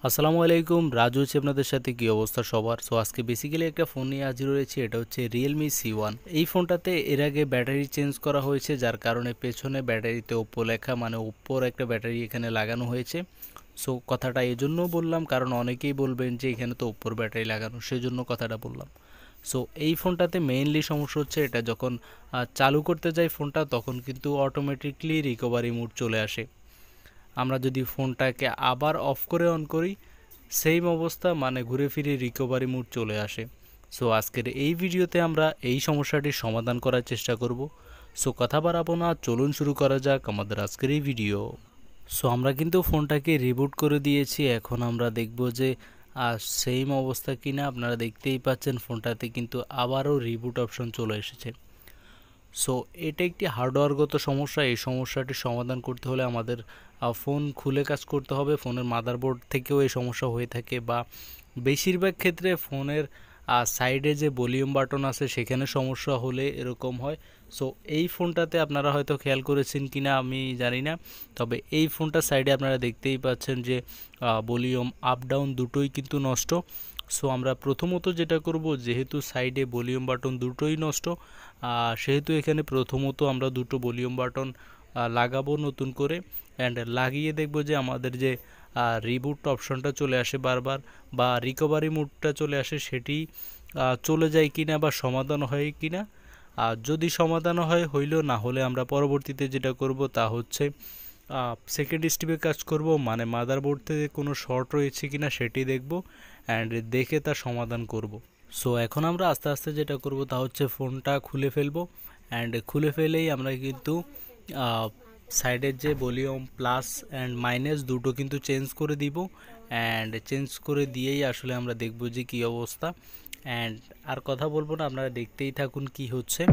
আসসালামু আলাইকুম, রাজু হচ্ছে আপনাদের সাথে। কি অবস্থা সবার? সো আজকে বেসিক্যালি একটা ফোন নিয়ে হাজির হয়েছি, এটা হচ্ছে Realme C1। এই ফোনটাতে এর আগে ব্যাটারি চেঞ্জ করা হয়েছে, যার কারণে পেছনে ব্যাটারিতে ওপ্পো লেখা, মানে ওপ্পোর একটা ব্যাটারি এখানে লাগানো হয়েছে। সো কথাটা এই জন্য বললাম কারণ অনেকেই বলবেন যে এখানে তো ওপ্পোর ব্যাটারি লাগানো, সেজন্য কথাটা বললাম। সো এই ফোনটাতে মেইনলি সমস্যা হচ্ছে এটা যখন চালু করতে যাই ফোনটা, তখন কিন্তু অটোমেটিকলি রিকভারি মোড চলে আসে। আমরা যদি ফোনটাকে আবার অফ করে অন করি, সেম অবস্থা, মানে ঘুরে ফিরে রিকভারি মোড চলে আসে। সো আজকের এই ভিডিওতে আমরা এই সমস্যাটির সমাধান করার চেষ্টা করব। সো কথা বাড়াবো না, চলুন শুরু করা যাক আমাদের আজকের এই ভিডিও। সো আমরা কিন্তু ফোনটাকে রিবুট করে দিয়েছি। এখন আমরা দেখব যে সেম অবস্থা কিনা। আপনারা দেখতেই পাচ্ছেন ফোনটাতে কিন্তু আবারও রিবুট অপশন চলে এসেছে। সো এটা একটি হার্ডওয়্যারগত সমস্যা। এই সমস্যাটির সমাধান করতে হলে আমাদের ফোন খুলে কাজ করতে হবে। ফোনের মাদারবোর্ড থেকেও এই সমস্যা হয়ে থাকে, বা বেশিরভাগ ক্ষেত্রে ফোনের সাইডে যে ভলিউম বাটন আছে সেখানে সমস্যা হলে এরকম হয়। সো এই ফোনটাতে আপনারা হয়তো খেয়াল করেছেন কিনা আমি জানি না, তবে এই ফোনটার সাইডে আপনারা দেখতেই পাচ্ছেন যে ভলিউম আপ ডাউন দুটোই কিন্তু নষ্ট। সো আমরা প্রথমত যেটা করব, যেহেতু সাইডে ভলিউম বাটন দুটোই নষ্ট, সেহেতু এখানে প্রথমত আমরা দুটো ভলিউম বাটন লাগাবো নতুন করে, অ্যান্ড লাগিয়ে দেখব যে আমাদের যে রিবুট অপশনটা চলে আসে বারবার, বা রিকভারি মোডটা চলে আসে, সেটি চলে যায় কিনা বা সমাধান হয় কিনা। আর যদি সমাধান হয় হইল, না হলে আমরা পরবর্তীতে যেটা করব তা হচ্ছে সেকেন্ড স্টেপে কাজ করব, মানে মাদারবোর্ড থেকে কোনো শর্ট রয়েছে কিনা সেটি দেখব, অ্যান্ড দেখে তার সমাধান করব। সো এখন আমরা আস্তে আস্তে যেটা করব তা হচ্ছে ফোনটা খুলে ফেলবো, অ্যান্ড খুলে ফেলেই আমরা কিন্তু সাইডের যে ভলিউম প্লাস অ্যান্ড মাইনাস দুটো কিন্তু চেঞ্জ করে দিব, অ্যান্ড চেঞ্জ করে দিয়েই আসলে আমরা দেখব যে কী অবস্থা। অ্যান্ড আর কথা বলবো না, আপনারা দেখতেই থাকুন কি হচ্ছে।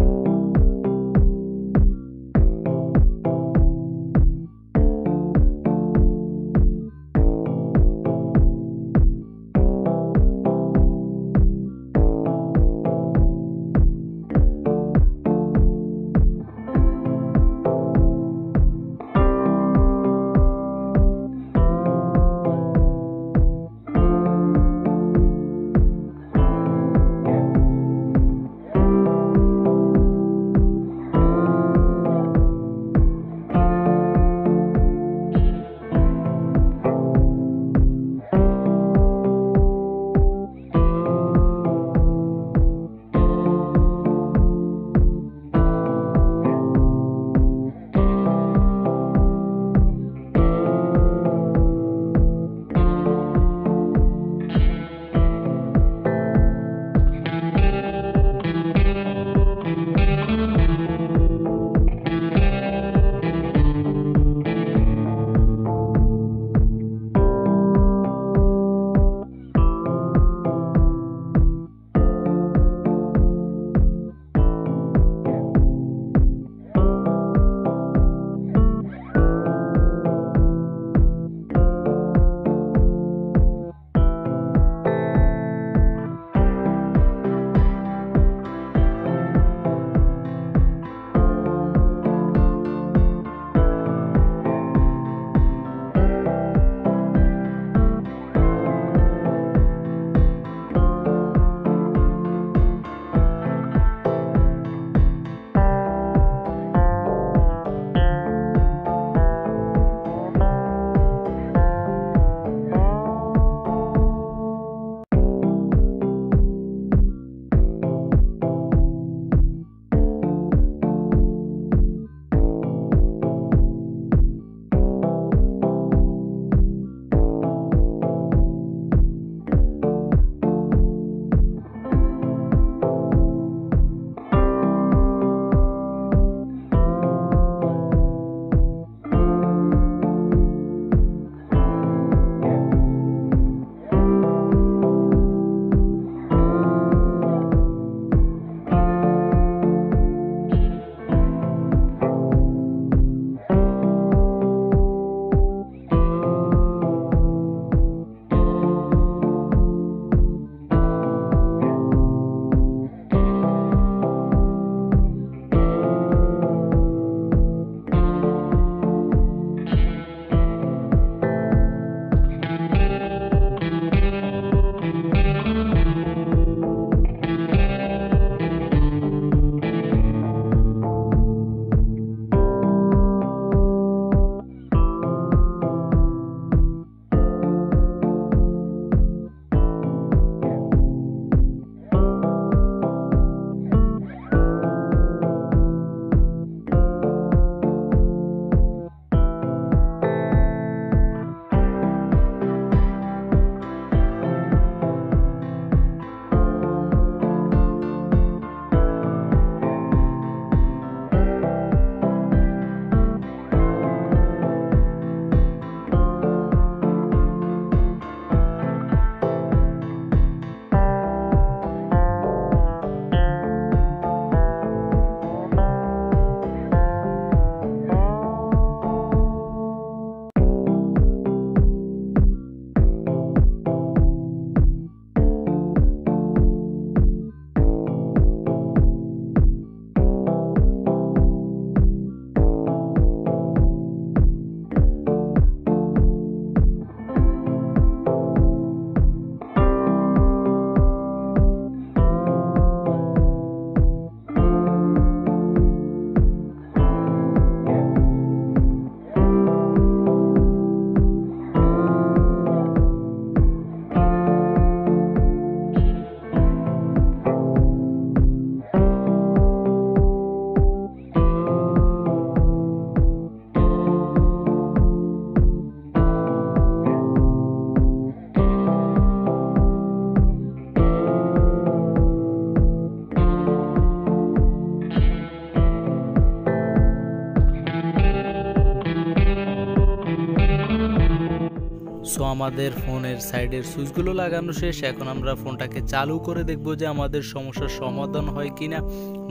আমাদের ফোনের সাইডের সুইচগুলো লাগানো শেষ। এখন আমরা ফোনটাকে চালু করে দেখব যে আমাদের সমস্যার সমাধান হয় কিনা,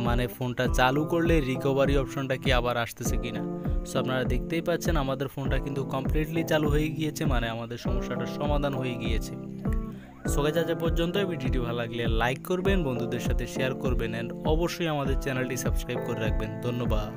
মানে ফোনটা চালু করলে রিকভারি অপশনটা কি আবার আসতেছে কিনা। সো আপনারা দেখতেই পাচ্ছেন আমাদের ফোনটা কিন্তু কমপ্লিটলি চালু হয়ে গিয়েছে, মানে আমাদের সমস্যাটার সমাধান হয়ে গিয়েছে। সো গাইস আজ পর্যন্ত। ভিডিওটি ভালো লাগলে লাইক করবেন, বন্ধুদের সাথে শেয়ার করবেন, এন্ড অবশ্যই আমাদের চ্যানেলটি সাবস্ক্রাইব করে রাখবেন। ধন্যবাদ।